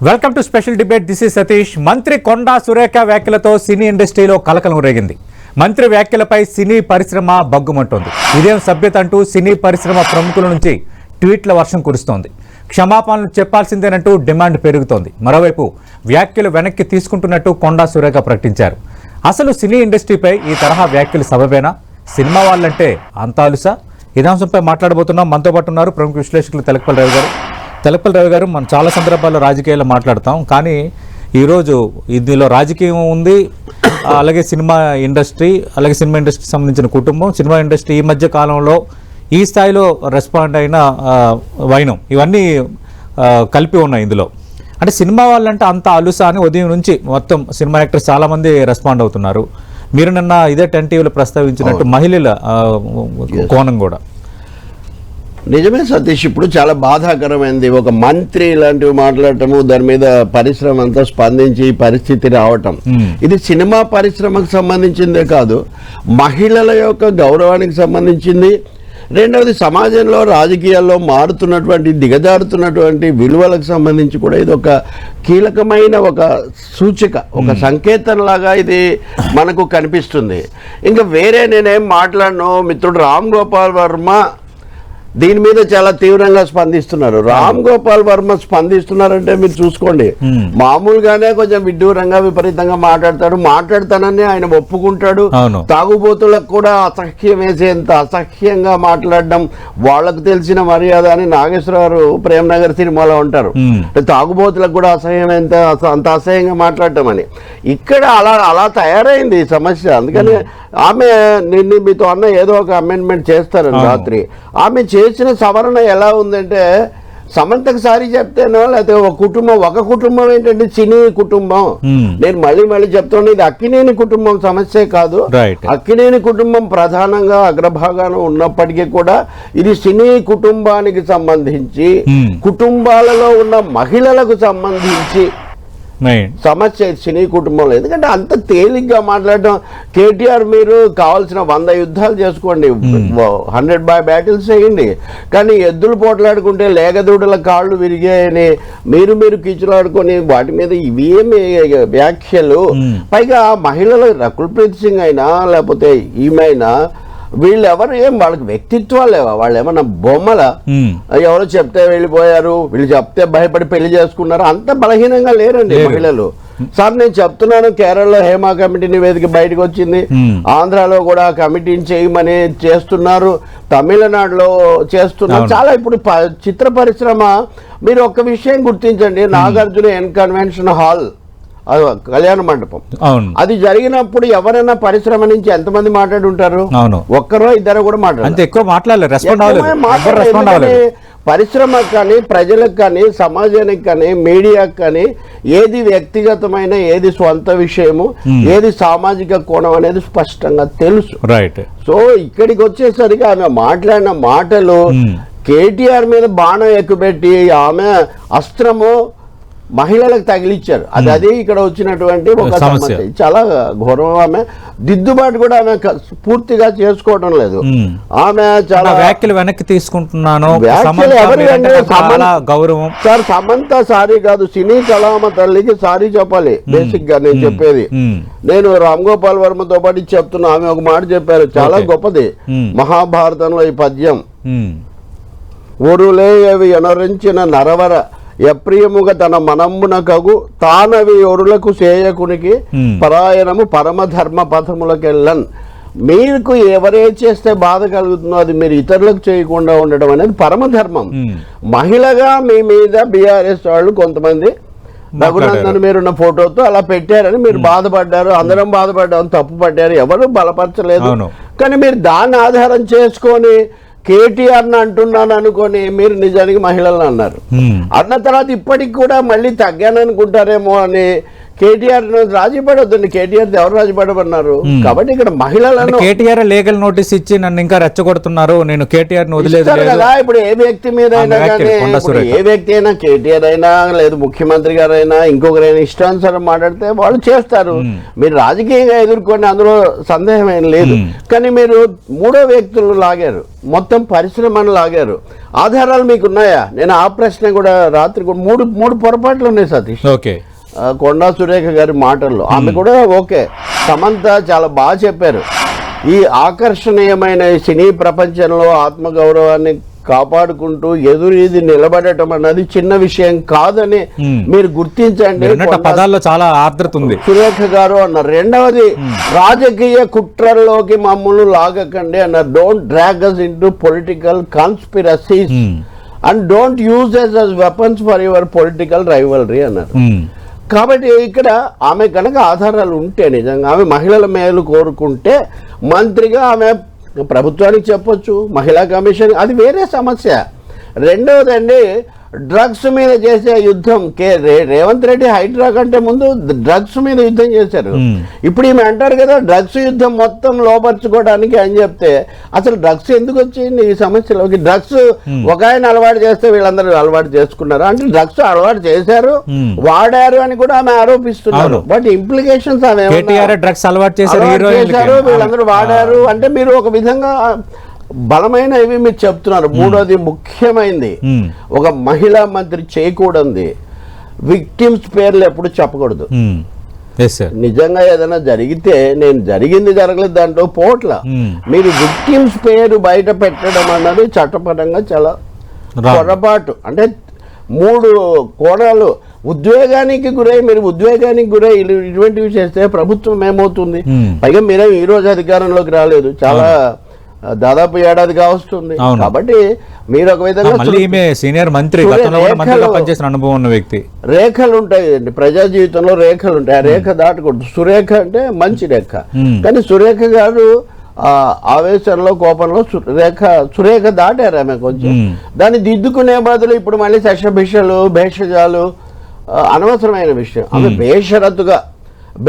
Welcome to special debate. This is Satish. మంత్రి కొండా సురేఖ వ్యాఖ్యలతో సినీ ఇండస్ట్రీలో కలకలం రేగింది. మంత్రి వ్యాఖ్యలపై సినీ పరిశ్రమ బగ్గుమంటోంది. ఇదేం సభ్యత అంటూ సినీ పరిశ్రమ ప్రముఖుల నుంచి ట్వీట్ల వర్షం కురుస్తోంది. క్షమాపణలు చెప్పాల్సిందేనంటూ డిమాండ్ పెరుగుతోంది. మరోవైపు వ్యాఖ్యలు వెనక్కి తీసుకుంటున్నట్టు కొండా సురేఖ ప్రకటించారు. అసలు సినీ ఇండస్ట్రీపై ఈ తరహా వ్యాఖ్యలు సబబేనా? సినిమా వాళ్ళంటే అంత అలుసా? ఇదంశంపై మాట్లాడబోతున్నాం. మనతో పాటు ఉన్నారు ప్రముఖ విశ్లేషకులు తెలకపల్లి రవి గారు. తెలకపల్లి రవి గారు, మనం చాలా సందర్భాల్లో రాజకీయాల్లో మాట్లాడతాం, కానీ ఈరోజు ఇందులో రాజకీయం ఉంది, అలాగే సినిమా ఇండస్ట్రీకి సంబంధించిన కుటుంబం, సినిమా ఇండస్ట్రీ ఈ మధ్య కాలంలో ఈ స్థాయిలో రెస్పాండ్ అయిన వైనం, ఇవన్నీ కలిపి ఉన్నాయి ఇందులో. అంటే సినిమా వాళ్ళంటే అంత అలుసా అని ఉదయం నుంచి మొత్తం సినిమా యాక్టర్స్ చాలామంది రెస్పాండ్ అవుతున్నారు. మీరు నిన్న ఇదే 10 టీవీలో ప్రస్తావించినట్టు మహిళల కోణం కూడా నిజమే సతీష్. ఇప్పుడు చాలా బాధాకరమైనది ఒక మంత్రి ఇలాంటివి మాట్లాడటము, దాని మీద పరిశ్రమ అంతా స్పందించి పరిస్థితి రావటం. ఇది సినిమా పరిశ్రమకు సంబంధించిందే కాదు, మహిళల యొక్క గౌరవానికి సంబంధించింది. రెండవది సమాజంలో రాజకీయాల్లో మారుతున్నటువంటి దిగజారుతున్నటువంటి విలువలకు సంబంధించి కూడా ఇది ఒక కీలకమైన ఒక సూచిక, ఒక సంకేతంలాగా ఇది మనకు కనిపిస్తుంది. ఇంకా వేరే నేనేం మాట్లాడను. మిత్రుడు రామ్ గోపాల్ వర్మ దీని మీద చాలా తీవ్రంగా స్పందిస్తున్నారు. రామ్ గోపాల్ వర్మ స్పందిస్తున్నారంటే మీరు చూసుకోండి, మామూలుగానే కొంచెం విడ్డూరంగా విపరీతంగా మాట్లాడతానని ఆయన ఒప్పుకుంటాడు. తాగుబోతులకు కూడా అసహ్యం వేసేంత అసహ్యంగా మాట్లాడడం వాళ్ళకు తెలిసిన మర్యాద అని నాగేశ్వరరావు ప్రేమనగర్ సినిమాలో ఉంటారు. తాగుబోతులకు కూడా అంత అసహ్యంగా మాట్లాడటం అని ఇక్కడ అలా తయారైంది ఈ సమస్య. అందుకని ఆమె నిన్న మీతో అన్న ఏదో ఒక అమెండ్మెంట్ చేస్తారని రాత్రి ఆమె చేసిన సవరణ ఎలా ఉందంటే, సమంతకు సారి చెప్తేనో లేకపోతే ఒక కుటుంబం ఏంటంటే సినీ కుటుంబం. నేను మళ్ళీ చెప్తాను, ఇది అక్కినేని కుటుంబం సమస్య కాదు. అక్కినేని కుటుంబం ప్రధానంగా అగ్రభాగాన ఉన్నప్పటికీ కూడా ఇది సినీ కుటుంబానికి సంబంధించి, కుటుంబాలలో ఉన్న మహిళలకు సంబంధించి సమస్య సినీ కుటుంబంలో. ఎందుకంటే అంత తేలిగ్గా మాట్లాడటం, కేటీఆర్ మీరు కావాల్సిన 100 యుద్ధాలు చేసుకోండి, 100 బ్యాటిల్స్ చేయండి, కానీ ఎద్దులు పోట్లాడుకుంటే లేగదూడల కాళ్ళు విరిగాయని మీరు కిచులాడుకొని వాటి మీద ఇవేమి వ్యాఖ్యలు. పైగా మహిళలు రకుల్ప్రీత్ సింగ్ అయినా లేకపోతే ఈమెయినా వీళ్ళెవరు వాళ్ళకి వ్యక్తిత్వాలు లేవా? వాళ్ళు ఏమన్నా బొమ్మల? ఎవరో చెప్తే వెళ్ళిపోయారు, వీళ్ళు చెప్తే భయపడి పెళ్లి చేసుకున్నారు, అంత బలహీనంగా లేరండి మహిళలు. సార్ నేను చెప్తున్నాను, కేరళలో హేమా కమిటీ నివేదిక బయటకు వచ్చింది, ఆంధ్రాలో కూడా కమిటీని చేయమని చేస్తున్నారు, తమిళనాడులో చేస్తున్నారు. చాలా ఇప్పుడు చిత్ర పరిశ్రమ, మీరు ఒక్క విషయం గుర్తించండి, నాగార్జున కన్వెన్షన్ హాల్ కళ్యాణ మండపం అది జరిగినప్పుడు ఎవరైనా పరిశ్రమ నుంచి ఎంతమంది మాట్లాడుంటారు? ఒక్కరో ఇద్దరు కూడా మాట్లాడలేదు. పరిశ్రమకు కానీ ప్రజలకు కానీ సమాజానికి కానీ మీడియాకి కానీ ఏది వ్యక్తిగతమైన, ఏది స్వంత విషయము, ఏది సామాజిక కోణం అనేది స్పష్టంగా తెలుసు. సో ఇక్కడికి వచ్చేసరికి ఆమె మాట్లాడిన మాటలు కేటీఆర్ మీద బాణం ఎక్కుపెట్టి ఆమె అస్త్రము మహిళలకు తగిలిచ్చారు. అది ఇక్కడ వచ్చినటువంటి ఒక సమస్య. చాలా ఘోరం. ఆమె దిద్దుబాటు కూడా ఆమె పూర్తిగా చేసుకోవడం లేదు. ఆమె చాలా వ్యాఖ్యలు వెనక్కి తీసుకుంటున్నాను. గౌరవం సార్, సమంత సారీ కాదు, సినీ కళామ తల్లికి సారీ చెప్పాలి. బేసిక్ గా నేను చెప్పేది, నేను రామ్ గోపాల్ వర్మతో పాటు చెప్తున్నా. ఆమె ఒక మాట చెప్పారు, చాలా గొప్పది. మహాభారతంలో ఈ పద్యం, ఒరులే అవి ఎనరించిన నరవర ఎప్రియముగా తన మనమ్మున కగు తానవి ఒరులకు సేయకునికి పరాయణము పరమధర్మ పథములకెళ్ళన్. మీకు ఎవరే చేస్తే బాధ కలుగుతుందో అది మీరు ఇతరులకు చేయకుండా ఉండడం అనేది పరమధర్మం. మహిళగా మీ మీద బీఆర్ఎస్ వాళ్ళు కొంతమంది రఘునందన్ మీరున్న ఫోటోతో అలా పెట్టారని మీరు బాధపడ్డారు, అందరం బాధపడ్డామని తప్పు పడ్డారు, ఎవరు బలపరచలేదు. కానీ మీరు దాన్ని ఆధారం చేసుకొని కేటీఆర్ని అంటున్నాను అనుకొని మీరు నిజానికి మహిళలను అన్నారు. అన్న తర్వాత ఇప్పటికి కూడా మళ్ళీ తగ్గాను అనుకుంటారేమో అని కేటీఆర్ రాజీ పడొద్దండి. కేటీఆర్ ఎవరు రాజీ పడమన్నారు? కాబట్టి ఇక్కడ మహిళలను కేటీఆర్ లీగల్ నోటీస్ ఇచ్చి నన్ను ఇంకా రెచ్చగొడుతున్నారు, నేను కేటీఆర్ వదిలేదు కదా. ఇప్పుడు ఏ వ్యక్తి మీద అయినా కానీ, ఏ వ్యక్తి అయినా, కేటీఆర్ అయినా లేదు ముఖ్యమంత్రి గారైనా ఇంకొకరైనా ఇష్టానుసారం మాట్లాడితే వాళ్ళు చేస్తారు. మీరు రాజకీయంగా ఎదుర్కొని అందులో సందేహం ఏం లేదు. కానీ మీరు మూడో వ్యక్తులు లాగారు, మొత్తం పరిశ్రమను లాగారు. ఆధారాలు మీకు ఉన్నాయా? నేను ఆ ప్రశ్న కూడా రాత్రి కూడా మూడు పొరపాట్లు ఉన్నాయి సతీష్. ఓకే, కొండా సురేఖ గారి మాటల్లో ఆమె కూడా ఓకే, సమంత చాలా బాగా చెప్పారు. ఈ ఆకర్షణీయమైన సినీ ప్రపంచంలో ఆత్మగౌరవాన్ని కాపాడుకుంటూ ఎదురీది నిలబడటం అన్నది చిన్న విషయం కాదని మీరు గుర్తించండి. పదాల్లో చాలా ఆర్ద్రత ఉంది సురేఖ గారు అన్నారు. రెండవది, రాజకీయ కుట్రల్లోకి మమ్మల్ని లాగకండి అన్నారు. Don't drag us into political conspiracies and don't use us as weapons for your political rivalry అన్నారు. కాబట్టి ఇక్కడ ఆమె కనుక ఆధారాలు ఉంటే, నిజంగా ఆమె మహిళల మేలు కోరుకుంటే మంత్రిగా ఆమె ప్రభుత్వానికి చెప్పొచ్చు, మహిళా కమిషన్, అది వేరే సమస్య. రెండవదండి, డ్రగ్స్ మీద చేసే యుద్ధం. రేవంత్ రెడ్డి హైడ్రా కంటే ముందు డ్రగ్స్ మీద యుద్ధం చేశారు. ఇప్పుడు ఈమె అంటారు కదా డ్రగ్స్ యుద్ధం మొత్తం లోపరుచుకోవడానికి అని చెప్తే, అసలు డ్రగ్స్ ఎందుకు వచ్చింది ఈ సమస్యలోకి? డ్రగ్స్ ఒక ఆయన అలవాటు చేస్తే వీళ్ళందరూ అలవాటు చేసుకున్నారు అంటే డ్రగ్స్ అలవాటు చేశారు, వాడారు అని కూడా ఆమె ఆరోపిస్తున్నారు. బట్ ఇంప్లికేషన్స్ డ్రగ్స్ అలవాటు చేశారు, వీళ్ళందరూ వాడారు అంటే మీరు ఒక విధంగా బలమైనవి మీరు చెప్తున్నారు. మూడోది ముఖ్యమైనది, ఒక మహిళా మంత్రి చేయకూడదు, విక్టిమ్స్ పేర్లు ఎప్పుడు చెప్పకూడదు. నిజంగా ఏదైనా జరిగితే నేను జరిగింది జరగలేదు దాంట్లో పోట్ల, మీరు విక్టిమ్స్ పేరు బయట పెట్టడం అన్నది చట్టపరంగా చాలా పొరపాటు. అంటే 3 కోణాలు, ఉద్వేగానికి గురై ఇటువంటివి చేస్తే ప్రభుత్వం ఏమవుతుంది? పైగా మీరేం ఈ రోజు అధికారంలోకి రాలేదు, చాలా దాదాపు ఏడాదిగా వస్తుంది. కాబట్టి మీరు ఒక విధంగా సీనియర్ మంత్రి, పనిచేసిన అనుభవం ఉన్న వ్యక్తి, రేఖలు ఉంటాయి ప్రజా జీవితంలో, రేఖలు ఉంటాయి. ఆ రేఖ దాటకూడదు. సురేఖ అంటే మంచి రేఖ, కానీ సురేఖ గారు ఆవేశంలో కోపంలో సురేఖ దాటారు ఆమె కొంచెం. దాన్ని దిద్దుకునే బదులు ఇప్పుడు మళ్ళీ శశభిషలు భేషజాలు అనవసరమైన విషయం. ఆమె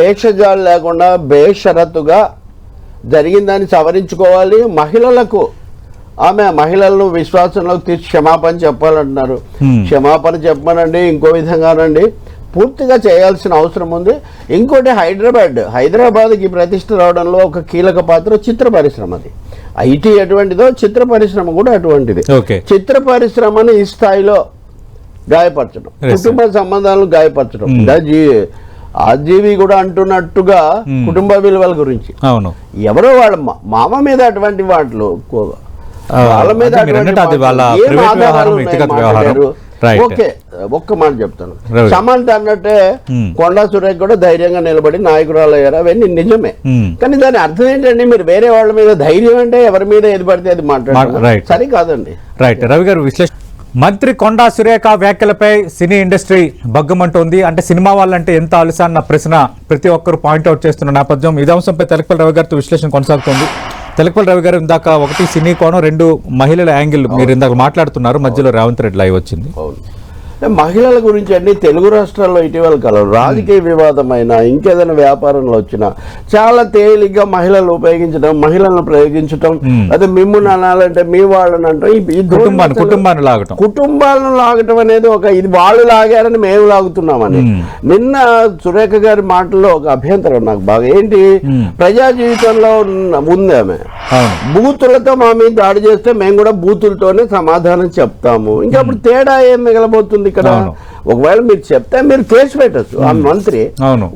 భేషజాలు లేకుండా బేషరతుగా జరిగిన దాన్ని సవరించుకోవాలి. మహిళలను విశ్వాసంలోకి తీసి క్షమాపణ చెప్పాలంటున్నారు. క్షమాపణ చెప్పమనండి, ఇంకో విధంగానండి, పూర్తిగా చేయాల్సిన అవసరం ఉంది. ఇంకోటి హైదరాబాద్కి ప్రతిష్ట రావడంలో ఒక కీలక పాత్ర చిత్ర పరిశ్రమది. ఐటీ ఎటువంటిదో చిత్ర పరిశ్రమ కూడా అటువంటిది. చిత్ర పరిశ్రమను ఈ స్థాయిలో గాయపరచడం, కుటుంబ సంబంధాలను గాయపరచడం, ఆర్జీవి కూడా అంటున్నట్టుగా కుటుంబ విలువల గురించి ఎవరో వాళ్ళ మామ మీద అటువంటి వాటిలో వాళ్ళ మీద ఓకే, ఒక్క మాట చెప్తాను. సమంత అన్నట్టే కొండా సురేఖ కూడా ధైర్యంగా నిలబడి నాయకురాలు అయ్యారు, అవన్నీ నిజమే. కానీ దాని అర్థం ఏంటండి? మీరు వేరే వాళ్ళ మీద ధైర్యం అంటే ఎవరి మీద ఏది పడితే అది మాట్లాడారు, సరి కాదండి. రైట్, రవి గారు విశ్లేషణ. మంత్రి కొండా సురేఖ వ్యాఖ్యలపై సినీ ఇండస్ట్రీ బగ్గమంటోంది. అంటే సినిమా వాళ్ళంటే ఎంత అలుసా అన్న ప్రశ్న ప్రతి ఒక్కరు పాయింట్అవుట్ చేస్తున్న నేపథ్యం ఇదే అంశంపై తెలకపల్లి రవి గారితో విశ్లేషణ కొనసాగుతోంది. తెలకపల్లి రవి గారు, ఇందాక 1 సినీ కోణం, 2 మహిళల యాంగిల్ మీరు ఇందాక మాట్లాడుతున్నారు, మధ్యలో రేవంత్ రెడ్డి లైవ్ వచ్చింది. మహిళల గురించి అన్ని తెలుగు రాష్ట్రాల్లో ఇటీవల కాలం రాజకీయ వివాదమైన ఇంకేదైనా వ్యాపారంలో వచ్చినా చాలా తేలిగ్గా మహిళలు మహిళలను ప్రయోగించడం, అదే మిమ్మల్ని అనాలంటే మీ వాళ్ళని అంటే కుటుంబాలను లాగటం అనేది ఇది వాళ్ళు లాగారని మేము లాగుతున్నామని. నిన్న సురేఖ గారి మాటల్లో ఒక అభ్యంతరం నాకు బాగా ఏంటి, ప్రజా జీవితంలో ఉంది ఆమె, బూతులతో మా మీద దాడి చేస్తే మేము కూడా బూతులతోనే సమాధానం చెప్తాము. ఇంకా అప్పుడు తేడా ఏం మిగలబోతుంది ఇక్కడ? ఒకవేళ మీరు చెప్తే మీరు కేసు పెట్టచ్చు. ఆ మంత్రి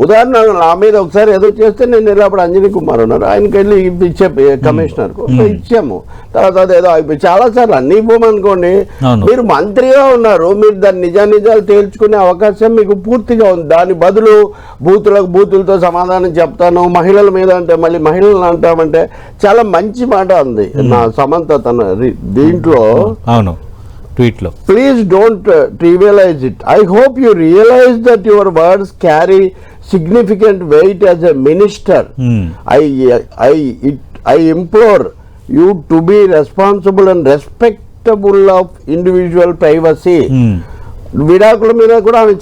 ఉదాహరణ నా మీద ఒకసారి ఏదో చేస్తే నేను అప్పుడు అంజనీ కుమార్ ఉన్నారు, ఆయనకి వెళ్ళి ఇచ్చే కమిషనర్ కు ఇచ్చాము. తర్వాత ఏదో అయిపోయి చాలా సార్లు అన్ని ఇవ్వమనుకోండి, మీరు మంత్రిగా ఉన్నారు, మీరు దాని నిజాలు తేల్చుకునే అవకాశం మీకు పూర్తిగా ఉంది. దాని బదులు బూతులతో సమాధానం చెప్తాను, మహిళల మీద అంటే మళ్ళీ మహిళలను అంటామంటే చాలా మంచి మాట ఉంది నా సమంత తన దీంట్లో. అవును, ట్వీట్లో, please don't trivialize it. I hope you realize that your words carry significant weight as a minister. I implore you to be responsible and respectable of individual privacy. విడాకుల మీద కూడా ఆమె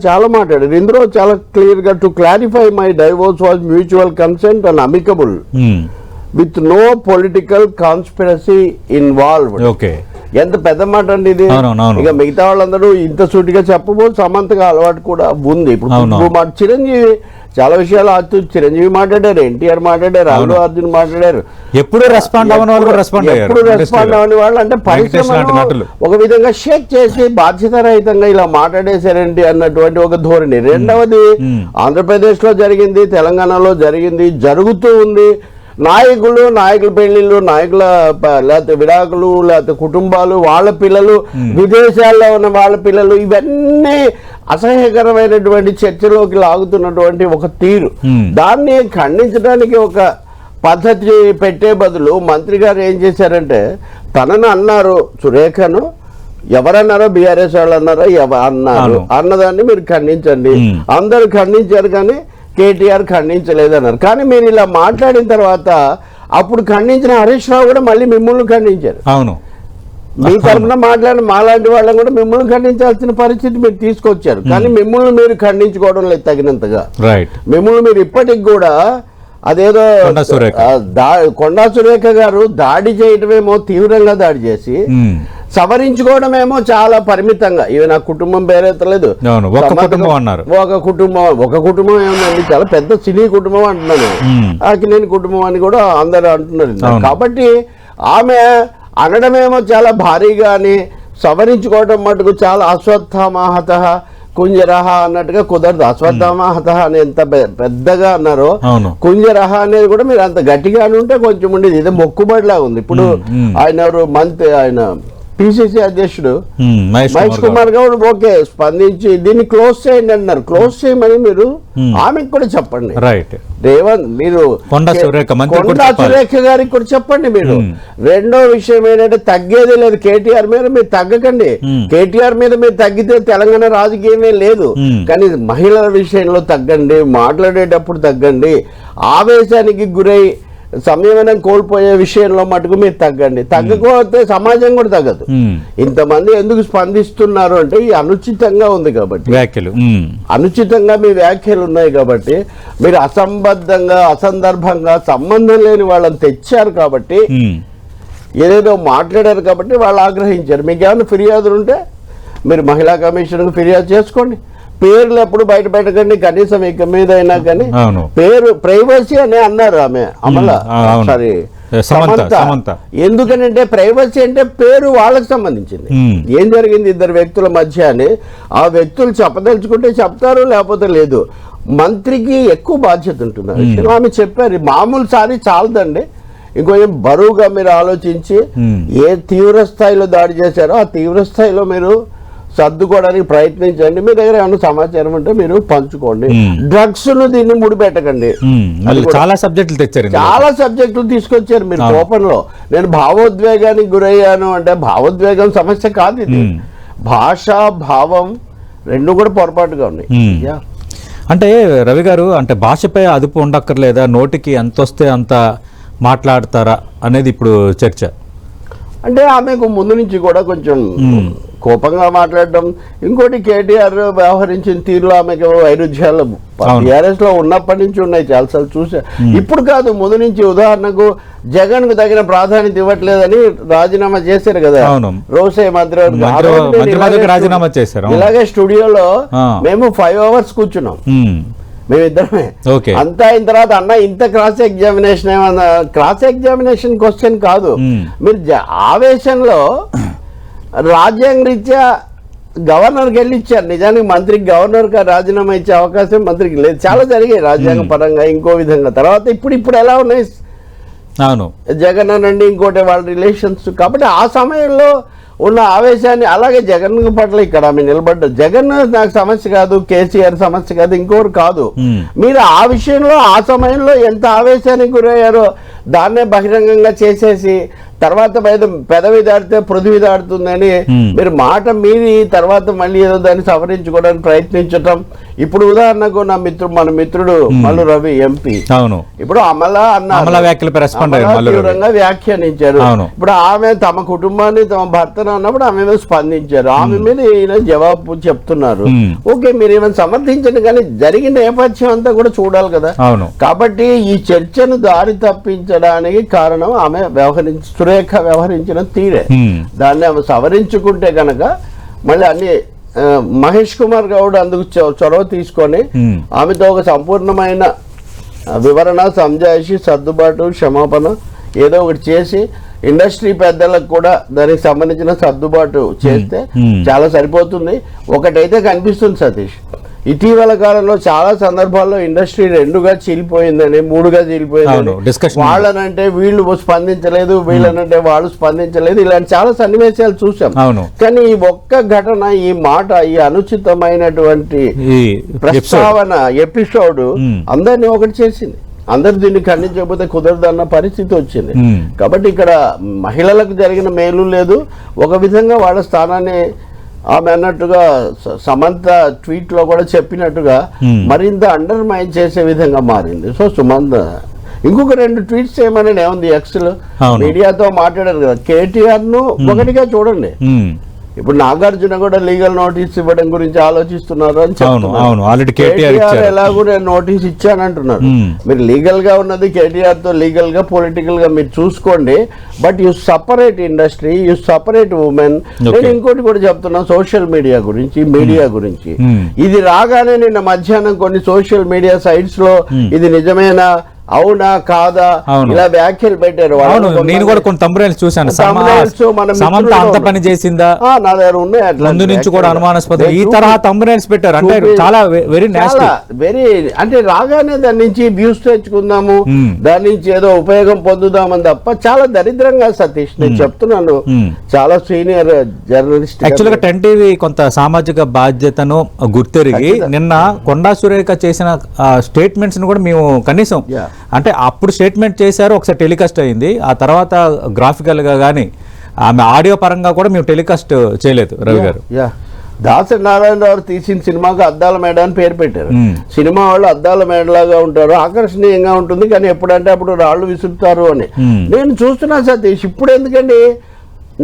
చాలా మాట్లాడారు. ఇందులో చాలా క్లియర్ గా, to clarify my divorce was mutual consent and amicable with no political conspiracy involved. Okay, ఎంత పెద్ద మాట అండి ఇది. ఇక మిగతా వాళ్ళందరూ ఇంత సూటిగా చెప్పబోదు, సమంతగా అలవాటు కూడా ఉంది. ఇప్పుడు చిరంజీవి చాలా విషయాలు చిరంజీవి మాట్లాడారు, ఎన్టీఆర్ మాట్లాడారు, అల్లు అర్జున్ మాట్లాడారు. ఎప్పుడు రెస్పాండ్ అవ్వని వాళ్ళు అంటే పరిశ్రమను ఒక విధంగా షేక్ చేసి బాధ్యతారహితంగా ఇలా మాట్లాడేశారండి అన్నటువంటి ఒక ధోరణి. రెండవది, ఆంధ్రప్రదేశ్ లో జరిగింది, తెలంగాణలో జరిగింది, జరుగుతూ ఉంది. నాయకుల పెళ్లిళ్ళు, నాయకుల లేకపోతే విడాకులు, లేకపోతే కుటుంబాలు, వాళ్ళ పిల్లలు, విదేశాల్లో ఉన్న వాళ్ళ పిల్లలు, ఇవన్నీ అసహ్యకరమైనటువంటి చర్చలోకి లాగుతున్నటువంటి ఒక తీరు. దాన్ని ఖండించడానికి ఒక పద్ధతి పెట్టే బదులు మంత్రి గారు ఏం చేశారంటే, తనను అన్నారు, సురేఖను ఎవరన్నారో బీఆర్ఎస్ వాళ్ళు అన్నారో అన్నారు అన్నదాన్ని మీరు ఖండించండి. అందరూ ఖండించారు కానీ కేటీఆర్ ఖండించలేదన్నారు. కానీ మీరు ఇలా మాట్లాడిన తర్వాత అప్పుడు ఖండించిన హరీష్ రావు కూడా మళ్ళీ మిమ్మల్ని ఖండించారు. అవును, మీ తరఫున మాట్లాడిన మాలాంటి వాళ్ళని కూడా మిమ్మల్ని ఖండించాల్సిన పరిస్థితి మీరు తీసుకొచ్చారు. కానీ మిమ్మల్ని మీరు ఖండించుకోవడం లేదు తగినంతగా. మిమ్మల్ని మీరు ఇప్పటికి కూడా అదేదో కొండా సురేఖ గారు దాడి చేయటమేమో తీవ్రంగా దాడి చేసి, సవరించుకోవడమేమో చాలా పరిమితంగా. ఇవి నా కుటుంబం పేరెత్తలేదు, ఒక కుటుంబం ఏముందండి, చాలా పెద్ద సినీ కుటుంబం అంటున్నాను, అక్కినేని కుటుంబం అని కూడా అందరూ అంటున్నారు. కాబట్టి ఆమె అనడమేమో చాలా భారీగా అని, సవరించుకోవడం మటుకు చాలా అశ్వత్థామాహత కుంజరహ అన్నట్టుగా కుదరదు. అశ్వత్థామాహత అని ఎంత పెద్దగా అన్నారో, కుంజరహ అనేది కూడా మీరు అంత గట్టిగా అని ఉంటే కొంచెం ఉండేది. ఇదే మొక్కుబడిలా ఉంది. ఇప్పుడు ఆయన పిసిసి అధ్యక్షుడు మహేష్ కుమార్ గౌడ్ ఓకే స్పందించి దీన్ని క్లోజ్ చేయండి అన్నారు. క్లోజ్ చేయమని మీరు ఆమెకు కూడా చెప్పండి. రేవంత్ మీరు కొండా సురేఖ గారికి కూడా చెప్పండి. మీరు రెండో విషయం ఏంటంటే, తగ్గేదే లేదు. కేటీఆర్ మీద మీరు తగ్గకండి. కేటీఆర్ మీద మీరు తగ్గితే తెలంగాణ రాజకీయమే లేదు. కానీ మహిళల విషయంలో తగ్గండి, మాట్లాడేటప్పుడు తగ్గండి, ఆవేశానికి గురై సంయమనం కోల్పోయే విషయంలో మటుకు మీరు తగ్గండి. తగ్గకపోతే సమాజం కూడా తగ్గదు. ఇంతమంది ఎందుకు స్పందిస్తున్నారు అంటే, ఈ అనుచితంగా ఉంది కాబట్టి, వ్యాఖ్యలు అనుచితంగా మీ వ్యాఖ్యలు ఉన్నాయి కాబట్టి, మీరు అసంబద్ధంగా, అసందర్భంగా, సంబంధం లేని వాళ్ళని తెచ్చారు కాబట్టి, ఏదేదో మాట్లాడారు కాబట్టి వాళ్ళు ఆగ్రహించారు. మీకు ఏమైనా ఫిర్యాదులు ఉంటే మీరు మహిళా కమిషన్కు ఫిర్యాదు చేసుకోండి. పేర్లు ఎప్పుడు బయట పెట్టకండి, కనీసం ఇక మీద అయినా. కానీ పేరు ప్రైవసీ అని అన్నారు ఆమె సమంత. ఎందుకనంటే ప్రైవసీ అంటే పేరు వాళ్ళకి సంబంధించింది. ఏం జరిగింది ఇద్దరు వ్యక్తుల మధ్య అని ఆ వ్యక్తులు చెప్పదలుచుకుంటే చెప్తారు, లేకపోతే లేదు. మంత్రికి ఎక్కువ బాధ్యత ఉంటుంది. ఆమె చెప్పారు, మామూలు సారి చాలదండి, ఇంకొంచెం బరువుగా మీరు ఆలోచించి ఏ తీవ్ర స్థాయిలో దాడి చేశారో ఆ తీవ్ర స్థాయిలో మీరు సర్దుకోవడానికి ప్రయత్నించండి. మీ దగ్గర ఏమైనా సమాచారం ఉంటే మీరు పంచుకోండి. డ్రగ్స్ ను దీన్ని ముడిపెట్టకండి. చాలా సబ్జెక్టులు తెచ్చారు, చాలా సబ్జెక్టులు తీసుకొచ్చారు మీరు కోపంలో. నేను భావోద్వేగానికి గురయ్యాను అంటే భావోద్వేగం సమస్య కాదు ఇది. భాష, భావం రెండు కూడా పొరపాటుగా ఉన్నాయి. అంటే రవి గారు, అంటే భాషపై అదుపు ఉండక్కర్లేదా? నోటికి ఎంత వస్తే అంత మాట్లాడతారా అనేది ఇప్పుడు చర్చ. అంటే ఆమెకు ముందు నుంచి కూడా కొంచెం కోపంగా మాట్లాడడం. ఇంకోటి, కేటీఆర్ వ్యవహరించిన తీరులో ఆమెకు వైరుధ్యాలు టీఆర్ఎస్ లో ఉన్నప్పటి నుంచి ఉన్నాయి, చాలాసార్లు చూసా. ఇప్పుడు కాదు, ముందు నుంచి. ఉదాహరణకు జగన్ కు తగిన ప్రాధాన్యత ఇవ్వట్లేదని రాజీనామా చేశారు కదా రోసే మంత్రి, రాజీనామా చేశారు. ఇలాగే స్టూడియోలో మేము 5 hours కూర్చున్నాం మేమిద్దరమే. అంతా అయిన తర్వాత, అన్న ఇంత క్రాస్ ఎగ్జామినేషన్ ఏమన్నా, క్రాస్ ఎగ్జామినేషన్ క్వశ్చన్ కాదు, మీరు ఆవేశంలో రాజ్యాంగ రీత్యా గవర్నర్కి వెళ్ళి ఇచ్చారు. నిజానికి మంత్రికి గవర్నర్కి రాజీనామా ఇచ్చే అవకాశం మంత్రికి లేదు. చాలా జరిగాయి రాజ్యాంగ పరంగా, ఇంకో విధంగా. తర్వాత ఇప్పుడు ఎలా ఉన్నాయి జగన్ అనండి, ఇంకోటి వాళ్ళ రిలేషన్స్. కాబట్టి ఆ సమయంలో ఉన్న ఆవేశాన్ని, అలాగే జగన్ పట్ల ఇక్కడ ఆమె నిలబడ్డారు. జగన్ నాకు సమస్య కాదు, కేసీఆర్ సమస్య కాదు, ఇంకోరు కాదు. మీరు ఆ విషయంలో ఆ సమయంలో ఎంత ఆవేశానికి గురయ్యారో దాన్నే బహిరంగంగా చేసేసి తర్వాత పెదవి దాడితే పృథివీ దాడుతుందని మీరు మాట మీది తర్వాత మళ్ళీ ఏదో దాన్ని సవరించుకోవడానికి ప్రయత్నించటం. ఇప్పుడు ఉదాహరణకు మన మిత్రుడు మల్లు రవి ఎంపీ ఇప్పుడు అమలా తీవ్రంగా వ్యాఖ్యానించారు. ఇప్పుడు ఆమె తమ కుటుంబాన్ని తమ భర్తను అన్నప్పుడు ఆమె మీద స్పందించారు. ఆమె మీద ఈయన జవాబు చెప్తున్నారు. ఓకే, మీరు ఏమైనా సమర్థించండి, కానీ జరిగిన నేపథ్యం అంతా కూడా చూడాలి కదా. కాబట్టి ఈ చర్చను దారి తప్పించడానికి కారణం ఆమె సురేఖ వ్యవహరించిన తీరే. దాన్ని ఆమె సవరించుకుంటే కనుక మళ్ళీ అన్ని మహేష్ కుమార్ గౌడ్ అందుకు చొరవ తీసుకొని ఆమెతో ఒక సంపూర్ణమైన వివరణ, సంజాయిషి, సర్దుబాటు, క్షమాపణ ఏదో ఒకటి చేసి ఇండస్ట్రీ పెద్దలకు కూడా దానికి సంబంధించిన సర్దుబాటు చేస్తే చాలా సరిపోతుంది. ఒకటైతే కనిపిస్తుంది సతీష్, ఇటీవల కాలంలో చాలా సందర్భాల్లో ఇండస్ట్రీ రెండుగా చీలిపోయిందని, మూడుగా చీలిపోయిందని, వాళ్ళనంటే వీళ్ళు స్పందించలేదు, వీళ్ళనంటే వాళ్ళు స్పందించలేదు, ఇలాంటి చాలా సన్నివేశాలు చూసాం. కానీ ఈ ఒక్క ఘటన, ఈ మాట, ఈ అనుచితమైనటువంటి ప్రస్తావన ఎపిసోడ్ అందరినీ ఒకటి చేసింది. అందరు దీన్ని ఖండించకపోతే కుదరదన్న పరిస్థితి వచ్చింది. కాబట్టి ఇక్కడ మహిళలకు జరిగిన మేలు లేదు. ఒక విధంగా వాళ్ళ స్థానాన్ని ఆమె అన్నట్టుగా సమంత ట్వీట్ లో కూడా చెప్పినట్టుగా మరింత అండర్ మైన్ చేసే విధంగా మారింది. సో సుమంత ఇంకొక 2 ట్వీట్స్ ఏమని ఏముంది, ఎక్స్ లో మీడియాతో మాట్లాడారు కదా, కేటీఆర్ ను ఒకటిగా చూడండి. ఇప్పుడు నాగార్జున కూడా లీగల్ నోటీస్ ఇవ్వడం గురించి ఆలోచిస్తున్నారు అని చెప్తున్నారు. కేటీఆర్ ఎలాగూ నేను నోటీస్ ఇచ్చానంటున్నారు. మీరు లీగల్ గా ఉన్నది కేటీఆర్ తో లీగల్ గా పొలిటికల్ గా మీరు చూసుకోండి. But you separate industry, you separate women. నేను ఇంకోటి కూడా చెప్తున్నా సోషల్ మీడియా గురించి, మీడియా గురించి. ఇది రాగానే నిన్న మధ్యాహ్నం కొన్ని సోషల్ మీడియా సైట్స్ లో ఇది నిజమేనా, అవునా కాదా ఇలా వ్యాఖ్యలు పెట్టారు. నేను కూడా కొన్ని తంబ్రైల్స్ చూశాను. సమంత అంత పని చేసిందా, నా దగ్గర ఉన్నాయి అట్లా ముందు నుంచి కూడా అనుమానాస్పదం ఈ తరహా తంబ్రైల్స్ పెట్టారు. అంటే చాలా వెరీ అంటే రాగానే దాని నుంచి వ్యూస్ తెచ్చుకుందాము, దాని నుంచి ఏదో ఉపయోగం పొందుదామని తప్ప చాలా దరిద్రంగా సతీష్ నేను చెప్తున్నాను. చాలా సీనియర్ జర్నలిస్ట్. యాక్చువల్ గా 10 టీవీ కొంత సామాజిక బాధ్యతను గుర్తెరిగి నిన్న కొండా సురేఖ చేసిన స్టేట్మెంట్స్ ను కూడా మేము కనీసం అంటే అప్పుడు స్టేట్మెంట్ చేశారు, ఒకసారి టెలికాస్ట్ అయింది. ఆ తర్వాత గ్రాఫికల్ గా కానీ ఆమె ఆడియో పరంగా కూడా మేము టెలికాస్ట్ చేయలేదు. రవి గారు దాసరి నారాయణరావు తీసిన సినిమాకి అద్దాల మేడ అని పేరు పెట్టారు. సినిమా వాళ్ళు అద్దాల మేడలాగా ఉంటారు, ఆకర్షణీయంగా ఉంటుంది, కానీ ఎప్పుడంటే అప్పుడు రాళ్ళు విసురుతారు అని నేను చూస్తున్నా సతీష్. ఇప్పుడు ఎందుకండి,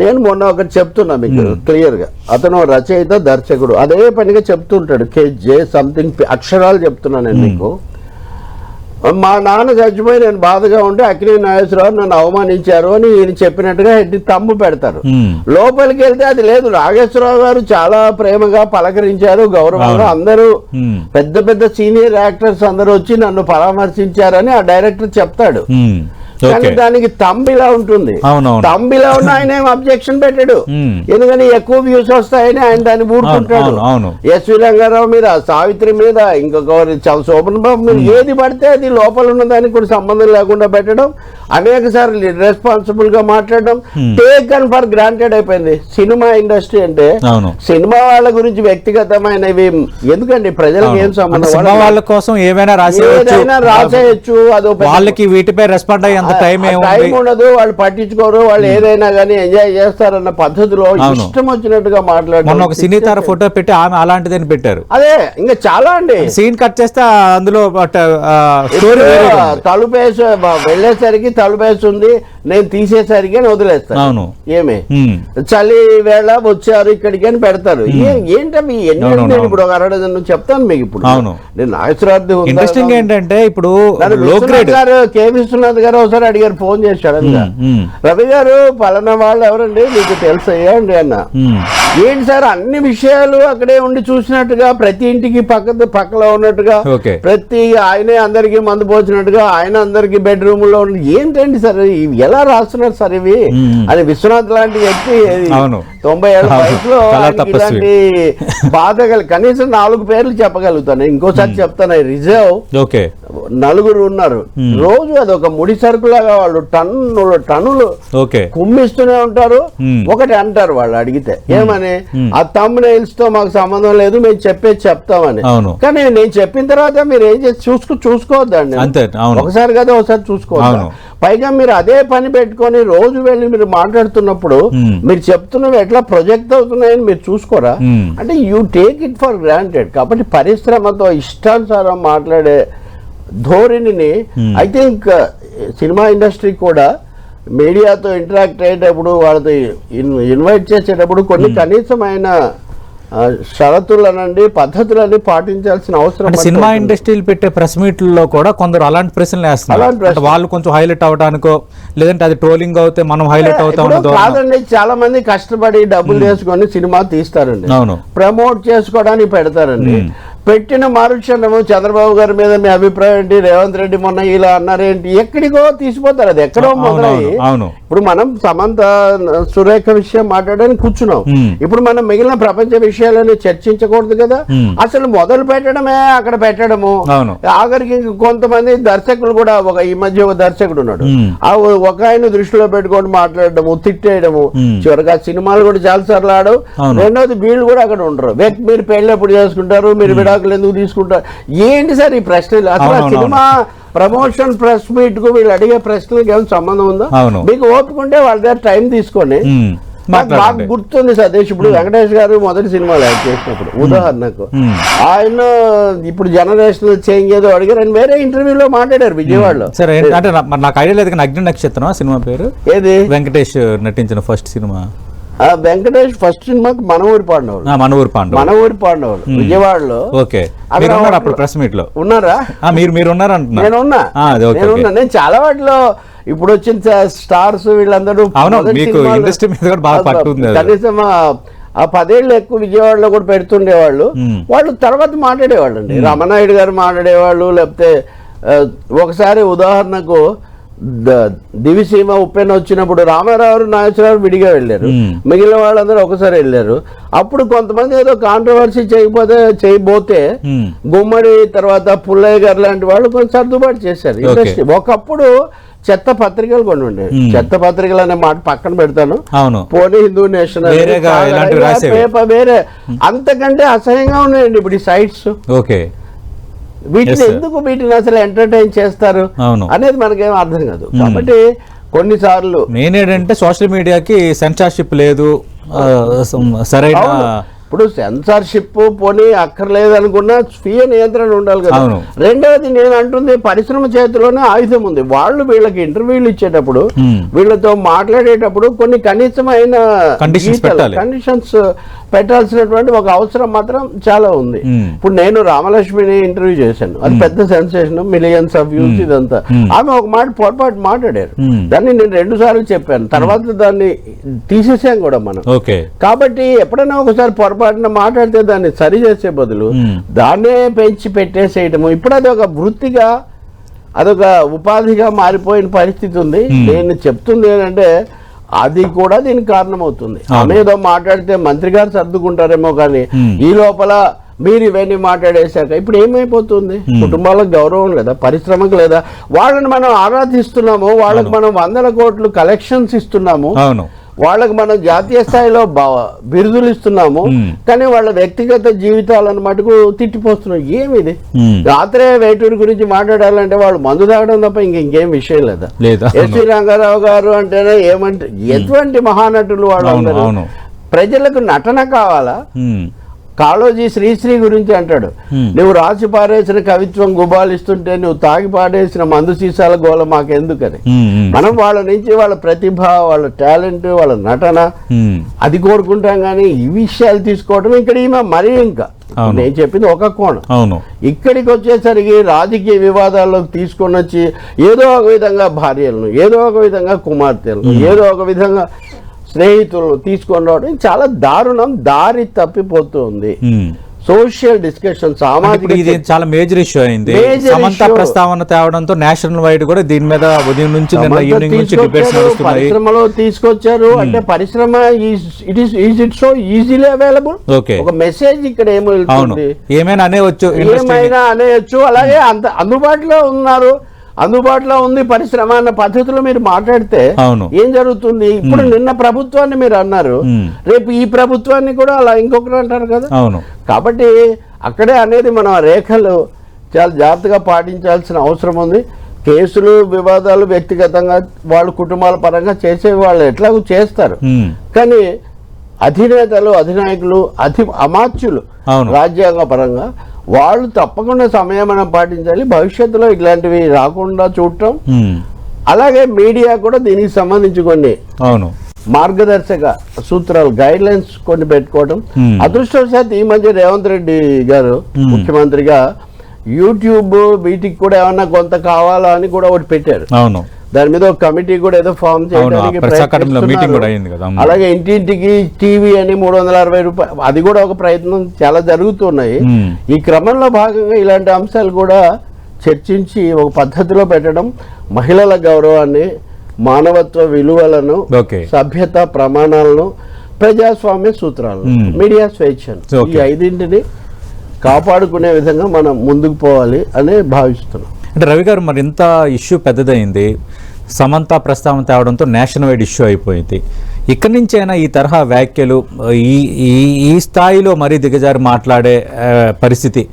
నేను మొన్న ఒకటి చెప్తున్నా మీకు క్లియర్ గా, అతను రచయిత, దర్శకుడు, అదే పనిగా చెప్తుంటాడు. KJ సంథింగ్ అక్షరాలు చెప్తున్నా నేను మీకు. మా నాన్న చచ్చిపోయి నేను బాధగా ఉంటే అక్కినేని నాగేశ్వరరావు నన్ను అవమానించారు అని ఈయన చెప్పినట్టుగా తమ్ము పెడతారు. లోపలికి వెళ్తే అది లేదు, నాగేశ్వరరావు గారు చాలా ప్రేమగా పలకరించారు, గౌరవంగా అందరూ పెద్ద పెద్ద సీనియర్ యాక్టర్స్ అందరూ వచ్చి నన్ను పరామర్శించారని ఆ డైరెక్టర్ చెప్తాడు. కానీ దానికి తంబిలా ఉంటుంది. తంబిలా ఉన్న ఆయన ఏం అబ్జెక్షన్ పెట్టాడు, ఎందుకని ఎక్కువ వ్యూస్ వస్తాయని ఆయన దాన్ని ఊరుకుంటాడు. ఎస్వి రంగారావు మీద, సావిత్రి మీద, ఇంకొకరి శోభన్ బాబు మీద ఏది పడితే అది లోపల ఉన్న దానికి కూడా సంబంధం లేకుండా పెట్టడం, అనేక సార్లు రెస్పాన్సిబుల్ గా మాట్లాడడం, టేకన్ ఫర్ గ్రాంటెడ్ అయిపోయింది. సినిమా ఇండస్ట్రీ అంటే సినిమా వాళ్ళ గురించి వ్యక్తిగతమైనవి ఎందుకండి, ప్రజలకు ఏం సంబంధం, వాళ్ళ కోసం ఏమైనా రాసేయచ్చు, అదో వాళ్ళకి వీటిపై రెస్పాండ్ అయ్యే టైం ఉండదు, వాళ్ళు పట్టించుకోరు, వాళ్ళు ఏదైనా కానీ ఎంజాయ్ చేస్తారన్న పద్ధతిలో ఇష్టం వచ్చినట్టుగా మాట్లాడారు. ఒక సినీ తార ఫోటో పెట్టి ఆమె అలాంటిదని పెట్టారు. అదే ఇంకా చాలా అండి, సీన్ కట్ చేస్తే అందులో తలుపేసి వెళ్ళేసరికి తలుపేసి ఉంది, నేను తీసేసరికి అని వదిలేస్తాను. ఏమే చలి వేళ వచ్చారు ఇక్కడికి అని పెడతారు. ఏంటవి ఎన్ని ఇప్పుడు ఒక అరడజన్ చెప్తాను మీకు. ఇప్పుడు నేను నాగేశ్వరరావు ఇంట్రెస్టింగ్ ఏంటంటే ఇప్పుడు కె విశ్వనాథ్ గారు ఒకసారి అడిగారు, ఫోన్ చేశాడు, రవి గారు పలానా వాళ్ళు ఎవరండి మీకు తెలుసయ్యా అండి అన్న. ఏంటి సార్ అన్ని విషయాలు అక్కడే ఉండి చూసినట్టుగా, ప్రతి ఇంటికి పక్కలో ఉన్నట్టుగా, ప్రతి ఆయనే అందరికి మందు పోసినట్టుగా, ఆయన అందరికి బెడ్రూమ్ లో ఏంటండి సార్ ఇవి ఎలా రాస్తున్నారు సార్ ఇవి అని. విశ్వనాథ్ లాంటి వ్యక్తి 90 ఏళ్ల వయసులో ఇలాంటి బాధ కనీసం 4 పేర్లు చెప్పగలుగుతాను. ఇంకోసారి చెప్తాను, రిజర్వ్ నలుగురు ఉన్నారు. రోజు అదొక ముడి సరుకులాగా వాళ్ళు టన్నులు కుమ్మిస్తూనే ఉంటారు. ఒకటి అంటారు వాళ్ళు అడిగితే ఏమని, ఆ థంబ్నెయిల్స్ తో మాకు సంబంధం లేదు, మేము చెప్పేది చెప్తామని. కానీ నేను చెప్పిన తర్వాత మీరు ఏం చేసి చూసుకోవద్దండి, ఒకసారి కదా ఒకసారి చూసుకోవద్దు. పైగా మీరు అదే పని పెట్టుకొని రోజు వెళ్ళి మీరు మాట్లాడుతున్నప్పుడు మీరు చెప్తున్నవి ఎట్లా ప్రొజెక్ట్ అవుతున్నాయని మీరు చూసుకోరా? అంటే you take it for granted. కాబట్టి పరిశ్రమతో ఇష్టానుసారం మాట్లాడే ధోరణిని ఐ థింక్ సినిమా ఇండస్ట్రీ కూడా మీడియాతో ఇంటరాక్ట్ అయ్యేటప్పుడు వాళ్ళతో ఇన్వైట్ చేసేటప్పుడు కొన్ని కనీసమైన షరతులనండి పద్ధతులని పాటించాల్సిన అవసరం. సినిమా ఇండస్ట్రీలు పెట్టే ప్రెస్ మీట్లలో కూడా కొందరు అలాంటి ప్రశ్నలు వేస్తున్నారు. వాళ్ళు కొంచెం హైలైట్ అవడానికో లేదంటే అది ట్రోలింగ్ అవుతే మనం హైలైట్ అవుతాం కాదండి. చాలా మంది కష్టపడి డబ్బులు చేసుకొని సినిమా తీస్తారండి, ప్రమోట్ చేసుకోవడానికి పెడతారండి. పెట్టిన మరుక్షణము చంద్రబాబు గారి మీద మీ అభిప్రాయం ఏంటి, రేవంత్ రెడ్డి మొన్న ఇలా అన్నారేంటి, ఎక్కడికో తీసిపోతారు. అది ఎక్కడో మొదలయ్యి ఇప్పుడు మనం సమంత సురేఖ విషయం మాట్లాడడానికి కూర్చున్నాం. ఇప్పుడు మనం మిగిలిన ప్రపంచ విషయాలని చర్చించకూడదు కదా. అసలు మొదలు పెట్టడమే అక్కడ పెట్టడము. ఆఖరికి కొంతమంది దర్శకులు కూడా ఈ మధ్య ఒక దర్శకుడు ఉన్నాడు, ఒక ఆయన దృష్టిలో పెట్టుకొని మాట్లాడము, తిట్టేయడము, చివరిగా సినిమాలు కూడా చాలా సార్లు ఆడవు. రెండోది వీళ్ళు కూడా అక్కడ ఉండరు. మీరు పెళ్లి ఎప్పుడు చేసుకుంటారు, మీరు ఎందుకు తీసుకుంటారు, ఏంటి సార్ ఈ ప్రశ్నలు? అసలు సినిమా ప్రమోషన్ ప్రెస్ మీట్ కు వీళ్ళు అడిగే ప్రశ్నలకు ఏమైనా సంబంధం ఉందా? మీకు ఓపుకుంటే వాళ్ళ దగ్గర టైం తీసుకొని. బాగా గుర్తుంది సతీష్, ఇప్పుడు వెంకటేష్ గారు మొదటి సినిమాలు యాక్ట్ చేసినప్పుడు ఉదాహరణకు ఆయన ఇప్పుడు జనరేషనల్ చేంజ్ ఏదో అడిగారు, ఆయన వేరే ఇంటర్వ్యూలో మాట్లాడారు విజయవాడలో. సరే, అంటే నాకు ఐడియా లేదు, అగ్ని నక్షత్రం సినిమా పేరు ఏది? వెంకటేష్ నటించిన ఫస్ట్ సినిమా. వెంకటేష్ ఫస్ట్ సినిమాకి మన ఊరి పాండవులు విజయవాడలో. అప్పుడు ప్రెస్ మీట్ లో ఉన్నారా? నేనున్నా. నేను చాలా వాటిలో ఇప్పుడు వచ్చిన స్టార్స్ వీళ్ళందరూ కనీసం ఆ 10 ఏళ్ళు ఎక్కువ విజయవాడలో కూడా పెడుతుండేవాళ్ళు. వాళ్ళు తర్వాత మాట్లాడేవాళ్ళు అండి. రామనాయుడు గారు మాట్లాడేవాళ్ళు. లేకపోతే ఒకసారి ఉదాహరణకు దివిసీమ ఉప్పెన వచ్చినప్పుడు రామారావు నాగేశ్వరరావు విడిగా వెళ్ళారు, మిగిలిన వాళ్ళందరూ ఒకసారి వెళ్ళారు. అప్పుడు కొంతమంది ఏదో కాంట్రవర్సీ చేయబోతే గుమ్మడి తర్వాత పుల్లయ్య గారు లాంటి వాళ్ళు కొంచెం సర్దుబాటు చేశారు ఇండస్ట్రీ. ఒకప్పుడు చెత్త పత్రికలు కొన్ని ఉండేవి. చెత్త పత్రికలు అనే మాట పక్కన పెడతాను, పోనీ హిందూ నేషన్ పేపర్ వేరే, అంతకంటే అసహ్యంగా ఉన్నాయండి ఇప్పుడు ఈ సైట్స్. వీటిని అసలు ఎంటర్టైన్ చేస్తారు అనేది మనకేం అర్థం కాదు. కాబట్టి కొన్నిసార్లు మెయిన్ ఏంటంటే సోషల్ మీడియాకి సెన్సార్షిప్ లేదు, సరైన ఇప్పుడు సెన్సార్షిప్ పోనీ అక్కర్లేదు అనుకున్నా స్వీయ నియంత్రణ ఉండాలి కదా. రెండవది నేను అంటుంది పరిశ్రమ చేతిలోనే ఆయుధం ఉంది. వాళ్ళు వీళ్ళకి ఇంటర్వ్యూలు ఇచ్చేటప్పుడు వీళ్ళతో మాట్లాడేటప్పుడు కొన్ని కనీసమైన కండిషన్స్ పెట్టాల్సినటువంటి ఒక అవసరం మాత్రం చాలా ఉంది. ఇప్పుడు నేను రామలక్ష్మిని ఇంటర్వ్యూ చేశాను, అది పెద్ద సెన్సేషన్, మిలియన్స్ ఆఫ్ వ్యూస్ ఇదంతా. ఆమె ఒక మాట పొరపాటు మాట్లాడారు, దాన్ని నేను 2 సార్లు చెప్పాను, తర్వాత దాన్ని తీసేసాం కూడా మనం. కాబట్టి ఎప్పుడైనా ఒకసారి పొరపాటున మాట్లాడితే దాన్ని సరి చేసే బదులు దాన్నే పెంచి పెట్టేసేయటము, ఇప్పుడు అది ఒక వృత్తిగా అదొక ఉపాధిగా మారిపోయిన పరిస్థితి ఉంది. నేను చెప్తుంది ఏంటంటే అది కూడా దీనికి కారణమవుతుంది. ఆమె ఏదో మాట్లాడితే మంత్రి గారు సర్దుకుంటారేమో, కానీ ఈ లోపల మీరు ఇవన్నీ మాట్లాడేశాక ఇప్పుడు ఏమైపోతుంది? కుటుంబాలకు గౌరవం లేదా, పరిశ్రమకు లేదా? వాళ్ళని మనం ఆరాధిస్తున్నాము, వాళ్ళకి మనం 100 కోట్లు కలెక్షన్స్ ఇస్తున్నాము, వాళ్ళకి మనం జాతీయ స్థాయిలో బిరుదులు ఇస్తున్నాము, కానీ వాళ్ళ వ్యక్తిగత జీవితాలను మటుకు తిట్టిపోస్తున్నాం. ఏమిది? రాత్రే వేటూరి గురించి మాట్లాడాలంటే వాళ్ళు మందు తాగడం తప్ప ఇంకేం విషయం లేదా? ఎస్వి రంగారావు గారు అంటేనే ఏమంటే ఎటువంటి మహానటులు వాళ్ళందరూ. ప్రజలకు నటన కావాలా? కాళోజీ శ్రీశ్రీ గురించి అంటాడు, నువ్వు రాసి పారేసిన కవిత్వం గుబాలిస్తుంటే నువ్వు తాగి పాడేసిన మందు సీసాల గోల మాకెందుకని. మనం వాళ్ళ నుంచి వాళ్ళ ప్రతిభ, వాళ్ళ టాలెంట్, వాళ్ళ నటన అది కోరుకుంటాం, కానీ ఈ విషయాలు తీసుకోవడం ఇక్కడ ఈమె మరీ ఇంకా నేను చెప్పింది ఒక కోణం. ఇక్కడికి వచ్చేసరికి రాజకీయ వివాదాల్లోకి తీసుకొని వచ్చి ఏదో ఒక విధంగా భార్యలను, ఏదో ఒక విధంగా కుమార్తెలను, ఏదో ఒక విధంగా స్నేహితులను తీసుకొని రావడం చాలా దారుణం, దారి తప్పిపోతుంది. సోషల్ డిస్కషన్, సామాజిక, ఇది చాలా మేజర్ ఇష్యూ అయింది. సమంత ప్రస్తావన తేవడంతో నేషనల్ వైడ్ కూడా దీని మీద ఉదయం నుంచి ఈవినింగ్ నుంచి డిబేట్స్ నడుస్తున్నాయి. పరిశ్రమలో తీసుకొచ్చారు అంటే పరిశ్రమ ఇట్ సో ఈజీలీ అవైలబుల్. ఒక మెసేజ్ ఇక్కడ ఏమైనా అనేయచ్చు, అలాగే అందుబాటులో ఉన్నారు, అందుబాటులో ఉంది పరిశ్రమ అన్న పద్ధతిలో మీరు మాట్లాడితే ఏం జరుగుతుంది? ఇప్పుడు నిన్న ప్రభుత్వాన్ని మీరు అన్నారు, రేపు ఈ ప్రభుత్వాన్ని కూడా అలా ఇంకొకరు అంటారు కదా. కాబట్టి అక్కడే అనేది మనం రేఖలు చాలా జాగ్రత్తగా పాటించాల్సిన అవసరం ఉంది. కేసులు వివాదాలు వ్యక్తిగతంగా వాళ్ళ కుటుంబాల పరంగా చేసే వాళ్ళు ఎట్లాగో చేస్తారు. కానీ అధినేతలు అధినాయకులు అమాత్యులు రాజ్యాంగ పరంగా వాళ్ళు తప్పకుండా సంయమనం పాటించాలి. భవిష్యత్తులో ఇట్లాంటివి రాకుండా చూడటం, అలాగే మీడియా కూడా దీనికి సంబంధించి కొన్ని మార్గదర్శక సూత్రాలు గైడ్ లైన్స్ కొన్ని పెట్టుకోవడం. అదృష్టవశాత్తు ఈ మధ్య రేవంత్ రెడ్డి గారు ముఖ్యమంత్రిగా యూట్యూబ్ వీటికి కూడా ఏమన్నా కొంత కావాలా అని కూడా ఒకటి పెట్టారు. దాని మీద ఒక కమిటీ కూడా ఏదో ఫామ్ చేయడానికి ప్రయత్నిస్తున్నారు. అలాగే ఇంటింటికి టీవీ అని 360 రూపాయలు, అది కూడా ఒక ప్రయత్నం చాలా జరుగుతున్నాయి. ఈ క్రమంలో భాగంగా ఇలాంటి అంశాలు కూడా చర్చించి ఒక పద్ధతిలో పెట్టడం, మహిళల గౌరవాన్ని, మానవత్వ విలువలను, సభ్యత ప్రమాణాలను, ప్రజాస్వామ్య సూత్రాలను, మీడియా స్వేచ్ఛను, ఈ 5ంటిని కాపాడుకునే విధంగా మనం ముందుకు పోవాలి అని భావిస్తున్నాం. అంటే రవి గారు, మరి ఇంత ఇష్యూ పెద్దదైంది, సమంత ప్రస్తావన తేవడంతో నేషనల్ వైడ్ ఇష్యూ అయిపోయింది. ఇక్కడి నుంచైనా ఈ తరహా వ్యాఖ్యలు ఈ స్థాయిలో మరీ దిగజారి మాట్లాడే పరిస్థితి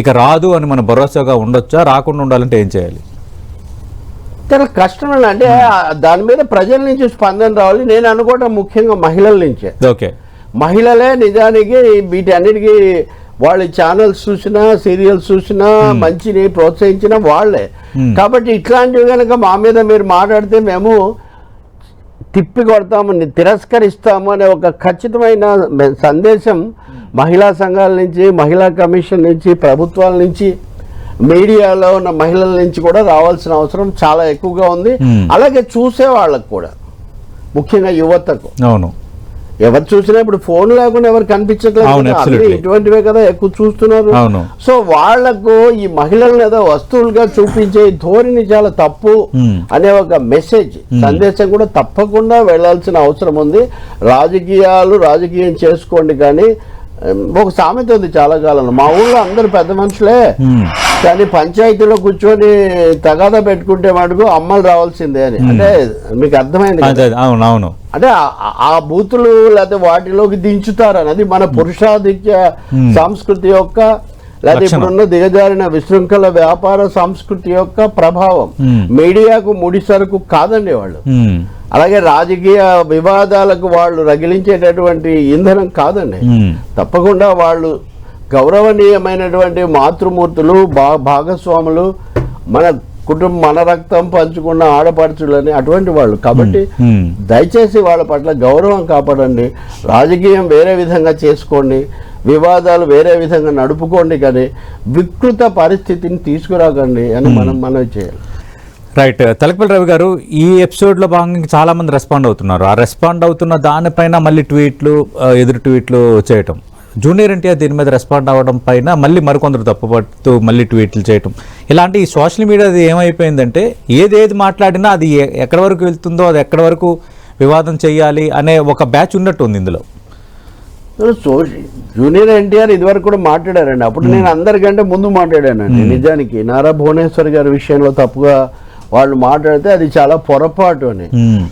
ఇక రాదు అని మన భరోసాగా ఉండొచ్చా? రాకుండా ఉండాలంటే ఏం చేయాలి? చాలా కష్టం అంటే దాని మీద ప్రజల నుంచి స్పందన రావాలి. నేను అనుకోవటం ముఖ్యంగా మహిళల నుంచే. మహిళలే నిజానికి వీటన్నిటికీ వాళ్ళ ఛానల్స్ చూసినా, సీరియల్స్ చూసినా, మంచిని ప్రోత్సహించిన వాళ్ళే. కాబట్టి ఇట్లాంటివి కనుక మా మీద మీరు మాట్లాడితే మేము తిప్పి కొడతాము, తిరస్కరిస్తాము అనే ఒక ఖచ్చితమైన సందేశం మహిళా సంఘాల నుంచి, మహిళా కమిషన్ నుంచి, ప్రభుత్వాల నుంచి, మీడియాలో ఉన్న మహిళల నుంచి కూడా రావాల్సిన అవసరం చాలా ఎక్కువగా ఉంది. అలాగే చూసే వాళ్ళకు కూడా, ముఖ్యంగా యువతకు. ఎవరు చూసినా ఇప్పుడు ఫోన్ లేకుండా ఎవరు కనిపించట్లేదు, ఇటువంటివే కదా ఎక్కువ చూస్తున్నారు. సో వాళ్లకు ఈ మహిళలను ఏదో వస్తువులుగా చూపించే ధోరణి చాలా తప్పు అనే ఒక మెసేజ్, సందేశం కూడా తప్పకుండా వెళ్లాల్సిన అవసరం ఉంది. రాజకీయం చేసుకోండి, కానీ ఒక సామెత ఉంది చాలా కాలంలో, మా ఊళ్ళో అందరు పెద్ద మనుషులే కానీ పంచాయతీలో కూర్చొని తగాదా పెట్టుకుంటే మటుకు అమ్మలు రావాల్సిందే అని. అంటే మీకు అర్థమైంది? అంటే ఆ బూతులు లేకపోతే వాటిలోకి దించుతారు అన్నది మన పురుషాధిక్య సంస్కృతి యొక్క, లేదా ఇప్పుడున్న దిగజారిన విశృంఖల వ్యాపార సంస్కృతి యొక్క ప్రభావం. మీడియాకు ముడి సరుకు కాదండి వాళ్ళు. అలాగే రాజకీయ వివాదాలకు వాళ్ళు రగిలించేటటువంటి ఇంధనం కాదండి. తప్పకుండా వాళ్ళు గౌరవనీయమైనటువంటి మాతృమూర్తులు, భాగస్వాములు, మన కుటుంబం, మన రక్తం పంచుకున్న ఆడపడుచులని అటువంటి వాళ్ళు. కాబట్టి దయచేసి వాళ్ళ పట్ల గౌరవం కాపాడండి. రాజకీయం వేరే విధంగా చేసుకోండి, వివాదాలు వేరే విధంగా నడుపుకోండి, కానీ వికృత పరిస్థితిని తీసుకురాకండి అని మనం చేయాలి. రైట్. తలకపల్లి రవి గారు, ఈ ఎపిసోడ్లో భాగంగా చాలా మంది రెస్పాండ్ అవుతున్నారు. ఆ రెస్పాండ్ అవుతున్న దానిపైన మళ్ళీ ట్వీట్లు, ఎదురు ట్వీట్లు చేయటం, జూనియర్ ఎన్టీఆర్ దీని మీద రెస్పాండ్ అవ్వడం పైన మళ్ళీ మరికొందరు తప్పుపడుతూ మళ్ళీ ట్వీట్లు చేయటం, ఇలాంటి ఈ సోషల్ మీడియా అది ఏమైపోయిందంటే ఏది మాట్లాడినా అది ఎక్కడి వరకు వెళ్తుందో, అది ఎక్కడి వరకు వివాదం చేయాలి అనే ఒక బ్యాచ్ ఉన్నట్టు ఉంది ఇందులో. జూనియర్ ఎన్టీఆర్ ఇదివరకు కూడా మాట్లాడారండి. అప్పుడు నేను అందరికంటే ముందు మాట్లాడానండి. నిజానికి నారా భువనేశ్వర్ గారి విషయంలో తప్పుగా వాళ్ళు మాట్లాడితే అది చాలా పొరపాటు అని.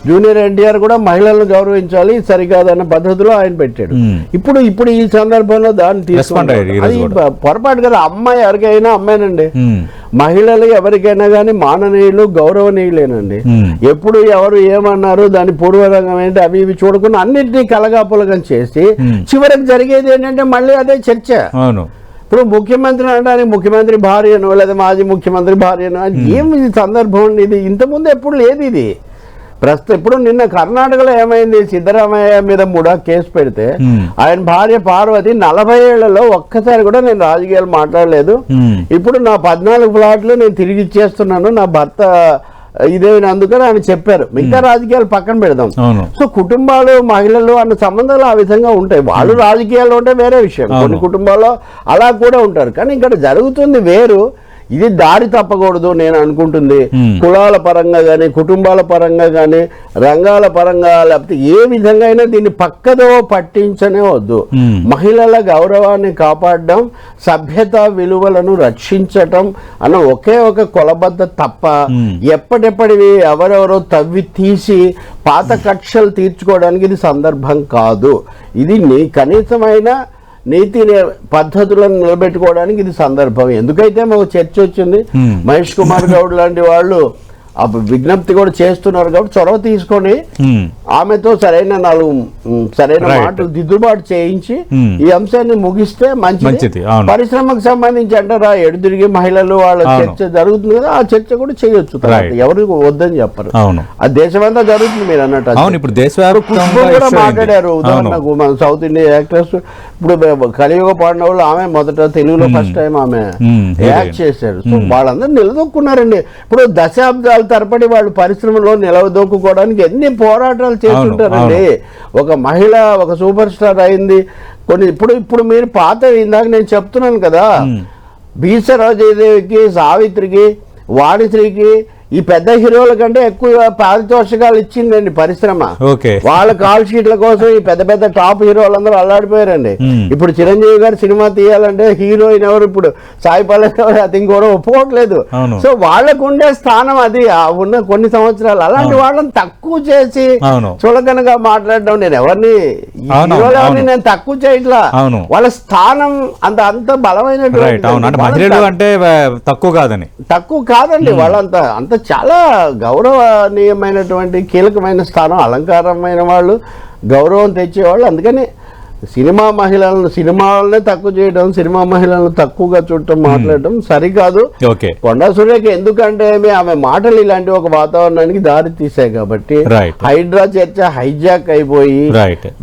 జూనియర్ ఎన్టీఆర్ కూడా మహిళలను గౌరవించాలి, సరికాదన్న పద్ధతిలో ఆయన పెట్టాడు. ఇప్పుడు ఈ సందర్భంలో దాన్ని తీసుకుంటారు. పొరపాటు కదా. అమ్మాయి ఎవరికైనా అమ్మాయినండి, మహిళలు ఎవరికైనా కానీ మాననీయులు, గౌరవనీయులేనండి. ఎప్పుడు ఎవరు ఏమన్నారు, దాని పూర్వరంగం ఏంటి, అవి ఇవి చూడకుండా అన్నింటినీ కలగాపులగం చేసి చివరికి జరిగేది ఏంటంటే మళ్ళీ అదే చర్చ. ఇప్పుడు ముఖ్యమంత్రి అనడానికి ముఖ్యమంత్రి భార్యను లేదా మాజీ ముఖ్యమంత్రి భార్యను అది ఏమి సందర్భం? ఇది ఇంతకుముందు ఎప్పుడు లేదు. ఇది ప్రస్తుతం ఇప్పుడు నిన్న కర్ణాటకలో ఏమైంది, సిద్ధరామయ్య మీద కూడా కేసు పెడితే ఆయన భార్య పార్వతి 40 ఏళ్లలో ఒక్కసారి కూడా నేను రాజకీయాలు మాట్లాడలేదు, ఇప్పుడు నా 14 ప్లాట్లు నేను తిరిగి ఇచ్చేస్తున్నాను, నా భర్త ఇదేమి అందుకని ఆయన చెప్పారు. మిగతా రాజకీయాలు పక్కన పెడదాం. సో కుటుంబాలు, మహిళలు అన్న సంబంధాలు ఆ విధంగా ఉంటాయి. వాళ్ళు రాజకీయాల్లో ఉంటే వేరే విషయం, కొన్ని కుటుంబాల్లో అలా కూడా ఉంటారు. కానీ ఇక్కడ జరుగుతుంది వేరు. ఇది దారి తప్పకూడదు నేను అనుకుంటుంది. కులాల పరంగా కానీ, కుటుంబాల పరంగా కానీ, రంగాల పరంగా, లేకపోతే ఏ విధంగా అయినా దీన్ని పక్కదో పట్టించనే వద్దు. మహిళల గౌరవాన్ని కాపాడడం, సభ్యత విలువలను రక్షించటం అన్న ఒకే ఒక కొలబద్ద తప్ప ఎప్పటివి ఎవరెవరో తవ్వి తీసి పాత కక్షలు తీర్చుకోవడానికి ఇది సందర్భం కాదు. ఇది కనీసమైన నీతి పద్ధతులను నిలబెట్టుకోవడానికి ఇది సందర్భం. ఎందుకైతే మాకు చర్చ వచ్చింది, మహేష్ కుమార్ గౌడ్ లాంటి వాళ్ళు విజ్ఞప్తి కూడా చేస్తున్నారు కాబట్టి చొరవ తీసుకొని ఆమెతో సరైన మాటలు దిద్దుబాటు చేయించి ఈ అంశాన్ని ముగిస్తే మంచిది. పరిశ్రమకు సంబంధించి అంటారా ఎడుదిరిగి మహిళలు వాళ్ళ చర్చ జరుగుతుంది కదా, ఆ చర్చ కూడా చేయొచ్చు, ఎవరు వద్దని చెప్పరు. అది దేశమంతా జరుగుతుంది మీరు అన్నట్టు. కూడా మాట్లాడారు. ఉదాహరణకు మన సౌత్ ఇండియా యాక్టర్స్ ఇప్పుడు కలియుగ పాడిన ఆమె మొదట తెలుగులో ఫస్ట్ టైం ఆమె యాక్ట్ చేశారు. సో వాళ్ళందరూ నిలదొక్కున్నారండి. ఇప్పుడు దశాబ్దాల తరబడి వాళ్ళు పరిశ్రమలో నిలదొక్కుకోవడానికి ఎన్ని పోరాటాలు చేస్తుంటారండి. ఒక మహిళ ఒక సూపర్ స్టార్ అయింది. కొన్ని ఇప్పుడు మీరు పాత ఇందాక నేను చెప్తున్నాను కదా, బీసరోజదేవికి, సావిత్రికి, వాణిశ్రీకి ఈ పెద్ద హీరోల కంటే ఎక్కువ పారితోషికాలు ఇచ్చిందండి పరిశ్రమ. వాళ్ళ కాల్ షీట్ల కోసం ఈ పెద్ద పెద్ద టాప్ హీరోలందరూ అల్లాడిపోయారండి. ఇప్పుడు చిరంజీవి గారు సినిమా తీయాలంటే హీరోయిన్ ఎవరు ఇప్పుడు సాయి పల్లవి అది ఇంకోరో ఒప్పుకోవట్లేదు. సో వాళ్ళకు ఉండే స్థానం అది ఉన్న కొన్ని సంవత్సరాలు. అలాంటి వాళ్ళని తక్కువ చేసి చులకనగా మాట్లాడడం, నేను ఎవరిని నేను తక్కువ చేయట్లా, వాళ్ళ స్థానం అంత బలమైనటువంటి తక్కువ కాదండి. వాళ్ళంతా అంత చాలా గౌరవనీయమైనటువంటి కీలకమైన స్థానం, అలంకారమైన వాళ్ళు, గౌరవం తెచ్చేవాళ్ళు. అందుకని సినిమాలనే తక్కువ చేయడం, సినిమా మహిళలను తక్కువగా చూడటం, మాట్లాడటం సరికాదు. కొండా సురేఖ ఎందుకంటే ఆమె మాటలు ఇలాంటి ఒక వాతావరణానికి దారి తీసాయి కాబట్టి హైడ్రా చర్చ హైజాక్ అయిపోయి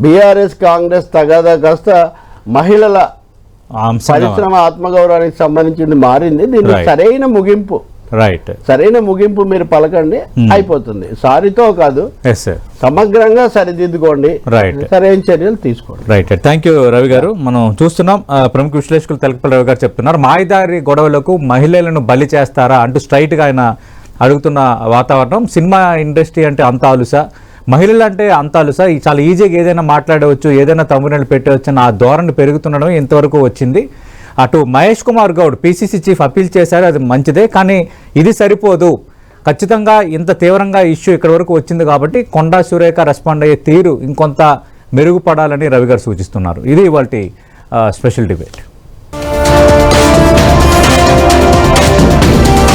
బీఆర్ఎస్ కాంగ్రెస్ తగాదా కాస్త మహిళల పరిశ్రమ ఆత్మగౌరవానికి సంబంధించింది మారింది. దీనికి సరైన ముగింపు మీరు పలకండి, అయిపోతుంది. సారీతో కాదు, సమగ్రంగా సరిదిద్దుకోండి, సరైన చర్యలు తీసుకోండి. థ్యాంక్ యూ రవి గారు. మనం చూస్తున్నాం ప్రముఖ విశ్లేషకులు తెలకపల్లి రవి గారు చెప్తున్నారు, మాయదారి గొడవలకు మహిళలను బలి చేస్తారా అంటూ స్ట్రైట్ గా ఆయన అడుగుతున్న వాతావరణం. సినిమా ఇండస్ట్రీ అంటే అంత ఆలుసా, మహిళలు అంటే అంత ఆలుసా, చాలా ఈజీగా ఏదైనా మాట్లాడవచ్చు, ఏదైనా తమ్ముళ్ళు పెట్టవచ్చు అన్న ఆ ధోరణి పెరుగుతుండడం ఇంతవరకు వచ్చింది. అటు Mahesh Kumar Goud PCC chief appeal చేశారు, అది మంచిదే, కానీ ఇది సరిపోదు. ఖచ్చితంగా ఇంత తీవ్రంగా ఇష్యూ ఇక్కడి వరకు వచ్చింది కాబట్టి కొండా సురేఖ రెస్పాండ్ అయ్యే తీరు ఇంకొంత మెరుగుపడాలని రవి గారు సూచిస్తున్నారు. ఇది ఇవాల్టి స్పెషల్ డిబేట్.